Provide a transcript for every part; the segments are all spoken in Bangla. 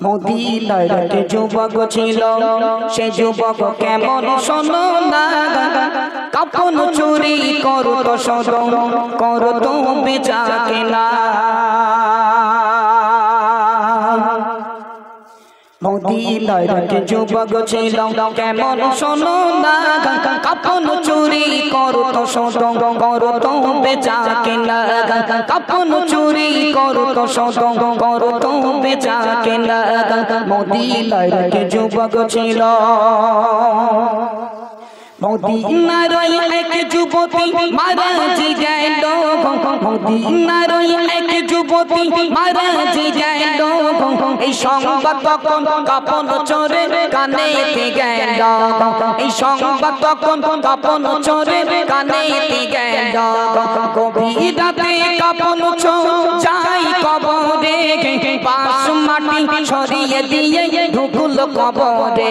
মদিনার এক যুবক ছিল, সে যুবক কেমন শোনো না, কাপন চুরি করত সদ, করত বেচা কেনা। মদিনার এক যুবক ছিল, কেমন শোনো না, কাপন চুরি করত সদ, করত বেচা কেনা। কাপন চুরি করত সদ, করত বেচা কেনা। মদিনার এক যুবক ছিল। মদিনার এক যুবতী মারা যে গেল, মদিনার এক যুবতী মারা যে গেল, এই সংবাদ তখন কাপন চোরে কানেতে গেল। এই সংবাদ তখন কাপন চোরে কানেতে গেল। গভীর রাতে কাপন চোর যাই কবরে, পাশ মাটি সরিয়ে দিয়ে ঢুকুল কবরে।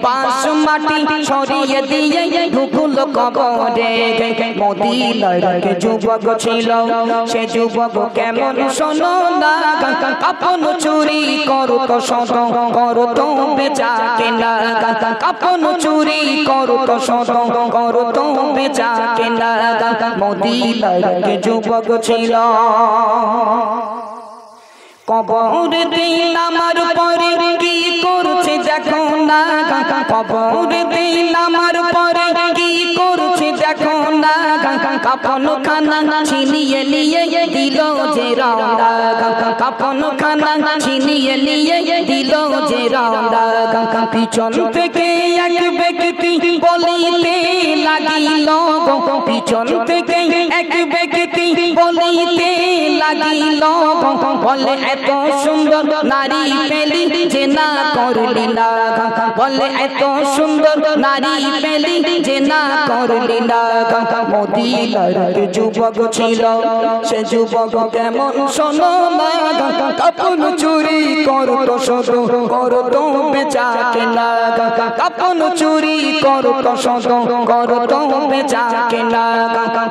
পাশ মাটি সরিয়ে দিয়ে ঢুকুল কবরে। মদিনার এক যুবক ছিল, সে যুবক কেমন শোনো না, কাপন চুরি করত সদ, করত বেচা কেনা। কাপন চুরি করত সদ, করত বেচা কেনা। মদিনার এক যুবক ছিল। কবর দিন আমার পরে কি করছে দেখো না, কবর দিন আমার পরে কি করছে দেখো না। কাপন খানা ছিনিয়ে নিয়ে দিল যে রওনা, কাপন খানা ছিনিয়ে নিয়ে দিল যে রওনা। পিছন থেকে এক ব্যক্তি বলিতে লাগিল, পিছন থেকে এক ব্যক্তি বলিতে লাগিল, বলে এত সুন্দর নারী পেলি যে না করলি না। বলে এত সুন্দর নারী পেলি যে না করলি না। মদিনার এক যুবক ছিল, সে যুবক কেমন শোনো না, কাপন চুরি করত সদ, করত বেচা কেনা। কাপন চুরি করত সদ, করত বেচা কেনা।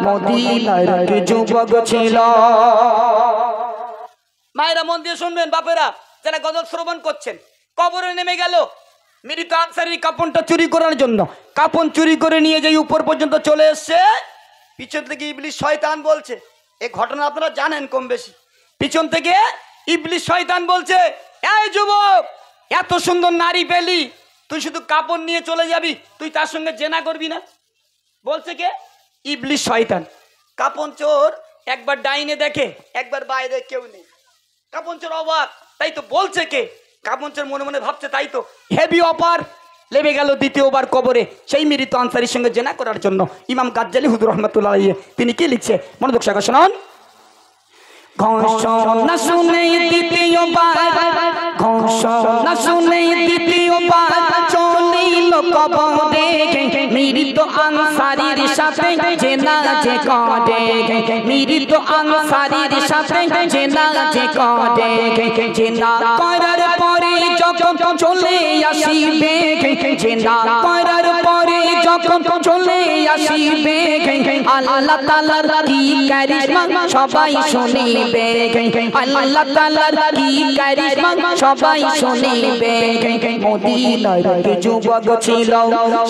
মদিনার এক যুবক ছিল। মায়েরা মন দিয়ে শুনবেন, বাপেরা যারা গজল শ্রবণ করছেন, কবরে নেমে গেল মৃত আনসারীর কাপনটা চুরি করার জন্য। কাপন চুরি করে নিয়ে যাই উপর পর্যন্ত চলে এসছে, পিছন থেকে ইবলিস শয়তান বলছে, এই ঘটনা আপনারা জানেন কম বেশি। পিছন থেকে ইবলিস শয়তান বলছে, এই যুবক এত সুন্দর নারী পেলি, তুই শুধু কাপন নিয়ে চলে যাবি, তুই তার সঙ্গে জেনা করবি না? বলছে কে? ইবলিস শয়তান। কাপন চোর একবার ডাইনে দেখে, একবার বাইরে কেউ নেই। কাপন চোর অবাক, তাই তো বলছে কে? কাপন চোর মনে মনে ভাবছে, তাই তো হেভি অপার লেবে গেল দ্বিতীয়বার কবরে সেই মৃত আনসারীর সঙ্গে জেনা করার জন্য। ইমাম গাজ্জালি হুজুর রহমাতুল্লাহ আলাইহি তিনি কি লিখছে মনোযোগ সহকারে শুনুন। ঘোষণা শুনে দ্বিতীয়বার, ঘোষণা শুনে দ্বিতীয়বার চলিল কবরে, মৃত আনসারীর সাথে জেনা যে করে। মৃত আনসারীর সাথে জেনা যে করে। জেনা করার পরে যখন চলে আসিবে, জেনা করার পরে যখন চলে আসিবে, আল্লাহ তাআলার কি কারিশমা সবাই শুনিবে। আল্লাহ তাআলার কি কারিশমা সবাই শুনিবে। মদিনার এক যুবক ছিল,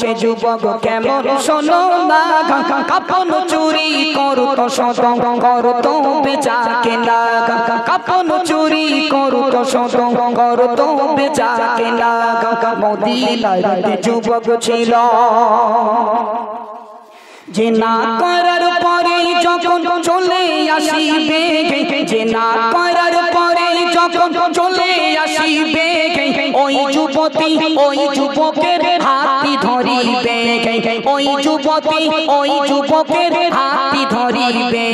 সে যুবক কেমন শোনো না, কাপন চুরি করত সদ, করত বেচা কেনা। কাপন চুরি করত সদ, করত বেচা কেনা। মদিনার এক যুবক ছিল। জেনা করার পরে যখন চলে আসিবে, জেনা করার পরে যখন চলে আসিবে, ওই যুবতী ওই যুবকের হাতটি ধরিবে। ওই যুবতী ওই যুবকের হাতটি ধরিবে।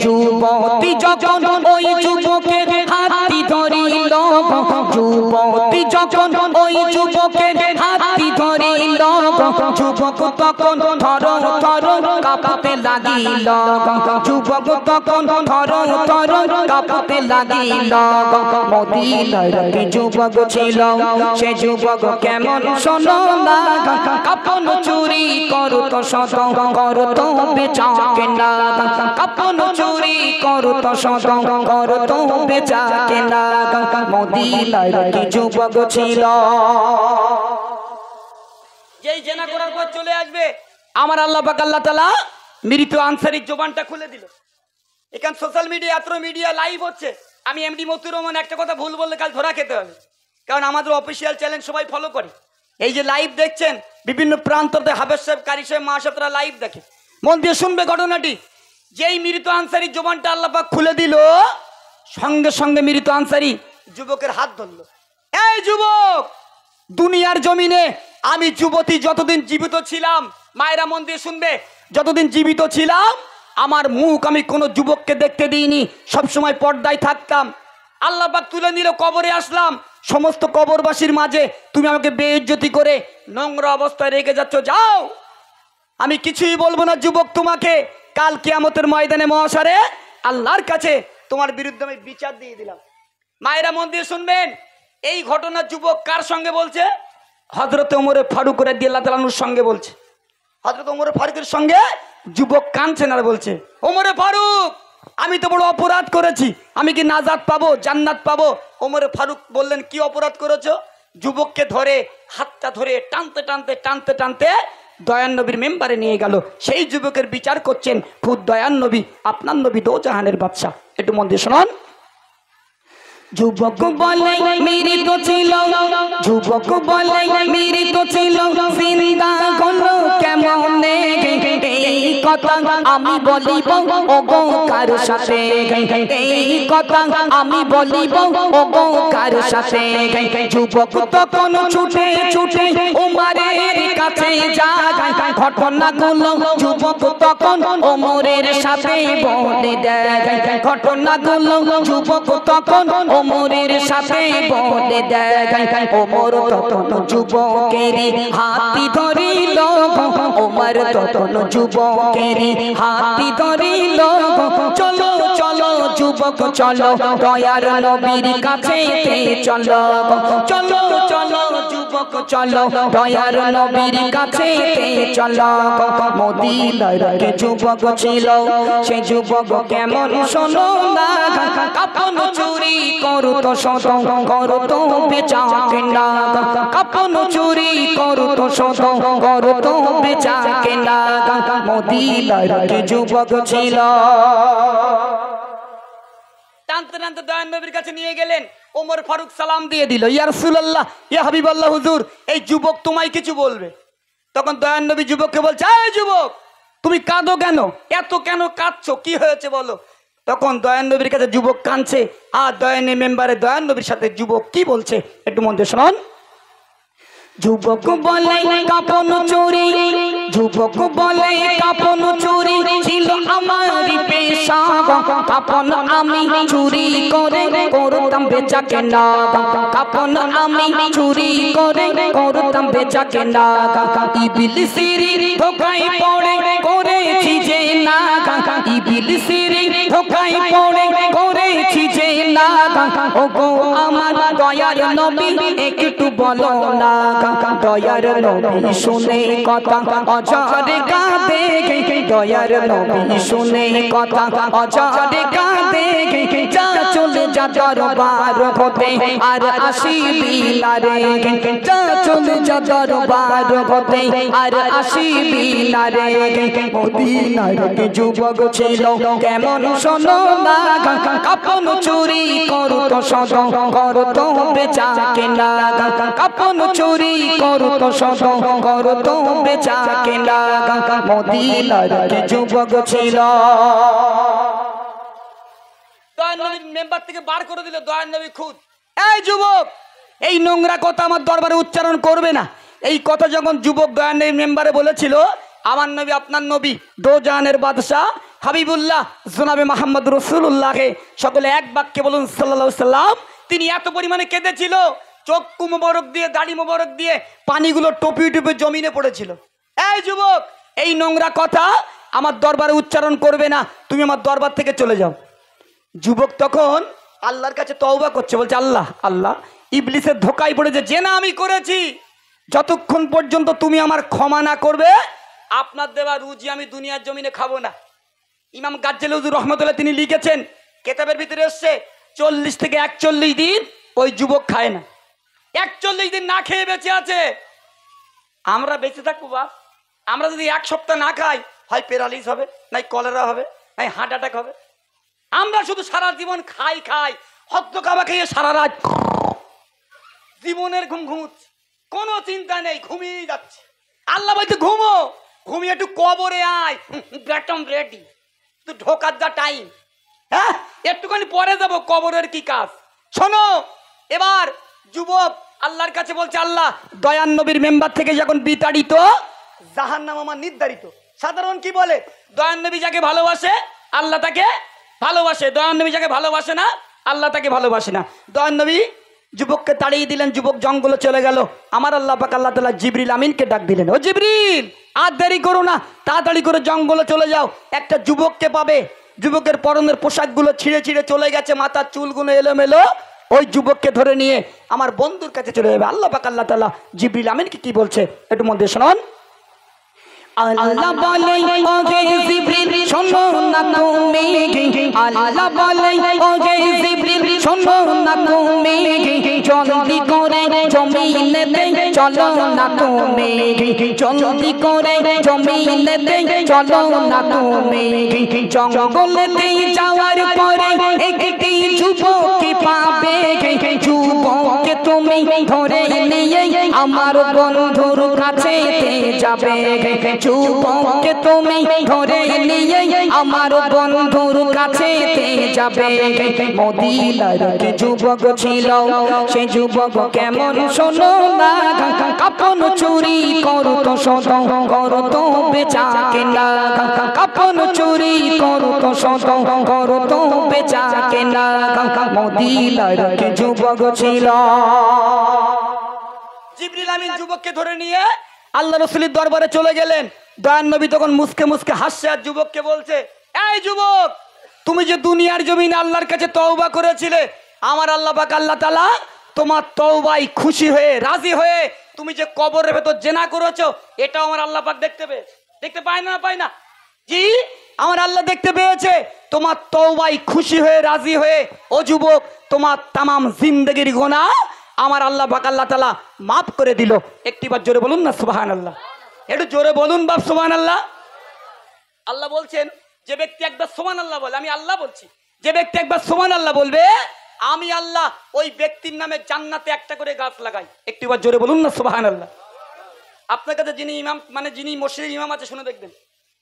যুবতী যখন ওই যুবকের হাতটি ধরিল, যুবতী যখন ওই যুবকের হাতটি ধরিল, যুবক তখন থর থর কাঁপতে লাগিল যুবক তখন থর থর কাঁপতে লাগিল মদিনার একটি যুবক ছিল সে যুবক কেমন শোনো না কাপন চুরি করত শত করত বেচা কেনা কাপন চুরি করত শত করত বেচা কেনা মদিনার একটি যুবক ছিল। যেই জেনা করার পর চলে আসবে আমার আল্লাহ পাক আল্লাহ তাআলা মৃত আনসারীর জবানটা খুলে দিল। এখানে সোশ্যাল মিডিয়া এত মিডিয়া লাইভ হচ্ছে, আমি এমডি মতিউর রহমান একটা কথা ভুল বললে কাল ধরা খেতে হবে, কারণ আমাদের অফিসিয়াল চ্যানেল সবাই ফলো করে। এই যে লাইভ দেখছেন বিভিন্ন প্রান্ততে হাফেজ সাহেব কারি সাহেব মা সাহেব তারা লাইভ দেখে, মন দিয়ে শুনবে ঘটনাটি। যেই মৃত আনসারীর জবানটা আল্লাহ পাক খুলে দিল সঙ্গে সঙ্গে মৃত আনসারী যুবকের হাত ধরল। এই যুবক, দুনিয়ার জমিনে আমি যুবতী যতদিন জীবিত ছিলাম, মায়েরা মন দিয়ে শুনবে, যতদিন জীবিত ছিলাম আমার মুখ আমি কোনো যুবককে দেখতে দিইনি, সবসময় পর্দায় থাকতাম। আল্লাহ পাক তুলে নিল, কবরে আসলাম, সমস্ত কবরবাসীর মাঝে তুমি আমাকে বেইজ্জতি করে নোংরা অবস্থায় রেখে যাচ্ছ, যাও, আমি কিছুই বলবো না যুবক, তোমাকে কাল কিয়ামতের ময়দানে মহাশারে আল্লাহর কাছে তোমার বিরুদ্ধে আমি বিচার দিয়ে দিলাম। মায়েরা মন দিয়ে শুনবেন, এই ঘটনা যুবক কার সঙ্গে বলছে? হযরত ওমর ফারুক রাদিয়াল্লাহু তাআলা আনহুর সঙ্গে বলছে। হযরত ওমর ফারুকের সঙ্গে যুবক কাঁদছেন আর বলছে, ওমর ফারুক, আমি তো বড় অপরাধ করেছি, আমি কি নাজাত পাবো, জান্নাত পাবো? ওমর ফারুক বললেন, কি অপরাধ করেছো? যুবককে ধরে হাতটা ধরে টানতে টানতে টানতে টানতে দয়ান নবীর মেম্বারে নিয়ে গেল। সেই যুবকের বিচার করছেন খুদ দয়ান নবী, আপনার নবী দোজাহানের বাদশা। একটু মন দিয়ে শুনুন। যুবক বলে মৃত ছিল, যুবক বলে মৃত ছিল, জিন্দা হলো কেমনে? এই কথা আমি বলিব ওগো কার সাথে, এই কথা আমি বলিব ওগো কার সাথে। যুবক তখন ছুটে ছুটে ওমরের কাছে যায়, ঘটনাগুলো যুবক তখন ওমরের সাথে বলে দেয়, ঘটনাগুলো যুবক তখন ওমরের সাথে বলে দেয়। ওমর তখন যুবকের হাতি ধরিল, ওমর তখন যুবকের হাতি ধরিল, চলো চলো যুবক চলো দয়ার নবীর কাছে চলো, চলো চলো যুবক চলো দয়ার নবীর কাছে চলো। মদিনার কে যুবক ছিল, সে যুবক কেমন শোনো না, কাপন চুরি করতো শত করতো বেচা কেনা, কাপন চুরি করতো শত করতো বেচা কেনা। মদিনার কে যুবক ছিল। টানতে টানতে দয়ান নবীর কাছে নিয়ে গেলেন। ওমর ফারুক সালাম দিয়ে দিল, ইয়া রাসূলুল্লাহ, ইয়া হাবিবাল্লাহ, হুজুর এই যুবক তোমায় কিছু বলবে। তখন দয়ান নবী যুবককে বলছে, এই যুবক তুমি কাঁদো কেন, এত কেন কাঁদছো, কি হয়েছে বলো? তখন দয়ান নবীর কাছে যুবক কাঁদছে, আর দয়ানের মেম্বারে দয়ান নবীর সাথে যুবক কি বলছে একটু মন দিয়ে শুনুন। যুবক বলে কাপন চুরি, যুবক বলে কাপন চুরি ছিল আমার পেশা, কাপন আমি চুরি করে করতাম বেচা কেনা, কাপন আমি চুরি করে করতাম বেচা কেনা। ইবলিসের ধোঁকায় পড়ে করেছি যে না, ইবলিসের ধোঁকায় পড়ে করেছি যে না, ওগো আমার দয়ার নবী একটু বলো না। দয়ার নবী শুনে কথা অঝরে কাঁদে, দয়ার নবী শুনে কথা অঝরে কাঁদে, যা চলে যা দরবার হতে আর আসিবি না রে, যা চলে যা দরবার হতে আর আসিবি না রে। মদিনার কে যুবক ছিল, কেমন শোনো না, কাপন চুরি করতো শত করতো বেচা কেনা, কাপন চুরি করতো শত করতো বেচা কেনা। মদিনার কে যুবক ছিল। দয়ান নবী মেম্বার থেকে বার করে দিল দয়ান নবী খুদ, এই যুবক এই নোংরা কথা আমার দরবারে উচ্চারণ করবে না। এই কথা যখন যুবক দয়ান নবী মেম্বারে বলেছিল, আমার নবী আপনার নবী দোজাহানের বাদশাহ হাবিবুল্লাহ জনাবে মুহাম্মদ রাসূলুল্লাহকে সকলে এক বাক্যে বলুন সাল্লাল্লাহু আলাইহি সাল্লাম। তিনি এত পরিমাণে কেঁদেছিল, চক্ষু মোবারক দিয়ে, দাড়ি মোবারক দিয়ে পানিগুলো টপি টপি জমিনে পড়েছিল। এই যুবক, এই নোংরা কথা আমার দরবারে উচ্চারণ করবে না, তুমি আমার দরবার থেকে চলে যাও। যুবক তখন আল্লাহর কাছে তওবা করছে, বলছে আল্লাহ আল্লাহ, ইবলিসের ধোকায় পড়েছে, যে না আমি করেছি, যতক্ষণ পর্যন্ত তুমি আমার ক্ষমা না করবে আপনার দেওয়া রুজি আমি দুনিয়ার জমিনে খাবো না। ইমাম গাজ্জালি হুজুর রহমতুল্লাহ তিনি লিখেছেন, কেতাবের ভিতরে এসছে 40 থেকে 41 দিন ওই যুবক খায় না, 41 দিন না খেয়ে বেঁচে আছে। আমরা বেঁচে থাকবো বাপ, আমরা যদি 1 সপ্তাহ না খাই, হয় প্যারালিস হবে, নাই কলেরা হবে, নাই হার্ট অ্যাটাক হবে। আমরা শুধু সারা জীবন খাই খাই, হদ্দ কাবা খেয়ে সারা রাত জীবনের ঘুম ঘুমুচ্ছে, কোনো চিন্তা নেই, ঘুমিয়ে যাচ্ছে। আল্লাহ বলছে ঘুমো, ঘুমিয়ে একটু কবরে আয়, ব্যাটম রেডি, তুই ঢোকার যা টাইম, হ্যাঁ একটুখানি পরে যাবো, কবরের কি কাজ। শোনো, এবার যুবক আল্লাহর কাছে বলছে আল্লাহ, দয়ান নবীর মেম্বার থেকে যখন বিতাড়িত, জাহান্নাম আমার নির্ধারিত। সাধারণ কি বলে, দয়ান নবী যাকে ভালোবাসে আল্লাহ তাকে ভালোবাসে, দয়ান নবী যাকে ভালোবাসে না আল্লাহ তাকে ভালোবাসে না। দয়ান নবী যুবককে তাড়িয়ে দিলেন, যুবক জঙ্গলে চলে গেল। আমার আল্লাহ পাক আল্লাহ তাআলা জিবরিল আমিনকে ডাক দিলেন, ও জিবরিল আর দেরি করো না, তাড়াতাড়ি করে জঙ্গলে চলে যাও, একটা যুবককে পাবে, যুবকের পরনের পোশাকগুলো ছিঁড়ে ছিঁড়ে চলে গেছে, মাথার চুলগুলো এলোমেলো, ওই যুবককে ধরে নিয়ে আমার বন্ধুর কাছে চলে যাবে। আল্লাহ পাক আল্লাহ তাআলা জিবরিল আমিনকে কি বলছে একটু মন দিয়ে শুনুন। আল্লাহ বলে ও যে জিবরিল শোনো না তুমি, আল্লাহ বলে ও যে জিবরিল শোনো না তুমি, জলদি করে জমিনেতে চলো না তুমি, জলদি করে জমিনেতে চলো না তুমি। জঙ্গলেতে যাওয়ার পরে একটি যুবককে পাবে, যুবককে তুমি ধরে নিয়ে আমার বন্ধুর কাছে যাবে, যুবককে তুমি ধরে নিয়ে আমার বন্ধুর কাছে যাবে। মদিনার কি যুবক ছিল, সে যুবক কেমন শোনো না, কাপন চুরি করতো শত, করতো বেচা কেনা, কাপন চুরি করতো শত, করতো বেচা কেনা। মদিনার কি যুবক ছিল। জিবরিল আমিন যুবককে ধরে নিয়ে আল্লাহ রাসূলের দরবারে চলে গেলেন। দয়ান নবী তখন মুসকে মুসকে হাসছে আর যুবককে বলছে, এই যুবক, তুমি যে দুনিয়ার জমিনে আল্লাহর কাছে তওবা করেছিলে, আমার আল্লাহ পাক আল্লাহ তাআলা তোমার তওবায় খুশি হয়ে রাজি হয়ে তুমি যে কবরের ভেতর জেনা করেছো, এটা আমার আল্লাহ পাক দেখতে পায় না পায় না? জি, আমার আল্লাহ দেখতে পেয়েছে। তোমার তওবায় খুশি হয়ে রাজি হয়ে ও যুবক তোমার তামাম জিন্দেগির গুনাহ আমার আল্লাহ পাক আল্লাহ তাআলা মাফ করে দিল। একটিবার জোরে বলুন না সুবহানাল্লাহ, একটু জোরে বলুন বাপ সুবহানাল্লাহ। আল্লাহ বলছেন, যে ব্যক্তি একবার সুবহানাল্লাহ বলে, আমি আল্লাহ বলছি, যে ব্যক্তি একবার সুবহানাল্লাহ বলবে, আমি আল্লাহ ওই ব্যক্তির নামে জান্নাতে একটা করে গাছ লাগাই। একটিবার জোরে বলুন না সুবহানাল্লাহ। আপনার কাছে যিনি ইমাম, মানে যিনি মসজিদের ইমাম আছে, শুনে দেখবেন,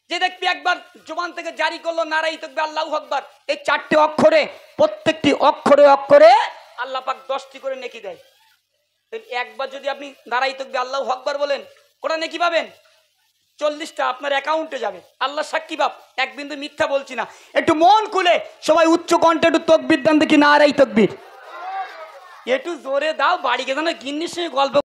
যে ব্যক্তি একবার জবান থেকে জারি করলো নারাই তাকবীর আল্লাহু আকবার, এই 4টে অক্ষরে, প্রত্যেকটি অক্ষরে অক্ষরে আল্লাহ পাক 10টি করে নেকি দেয়। একবার যদি আপনি নারাই তাকবীর আল্লাহু আকবার বলেন, কোটা নেকি পাবেন 40টা আপনার অ্যাকাউন্টে যাবে। আল্লাহ সাক্ষী বাপ, এক বিন্দু মিথ্যা বলছি না। একটু মন খুলে সবাই উচ্চ কণ্ঠে একটু তাকবীর দেন দেখি, নারাই তাকবীর। একটু জোরে দাও, বাড়ি গিয়ে যেন গিন্নির সঙ্গে গল্প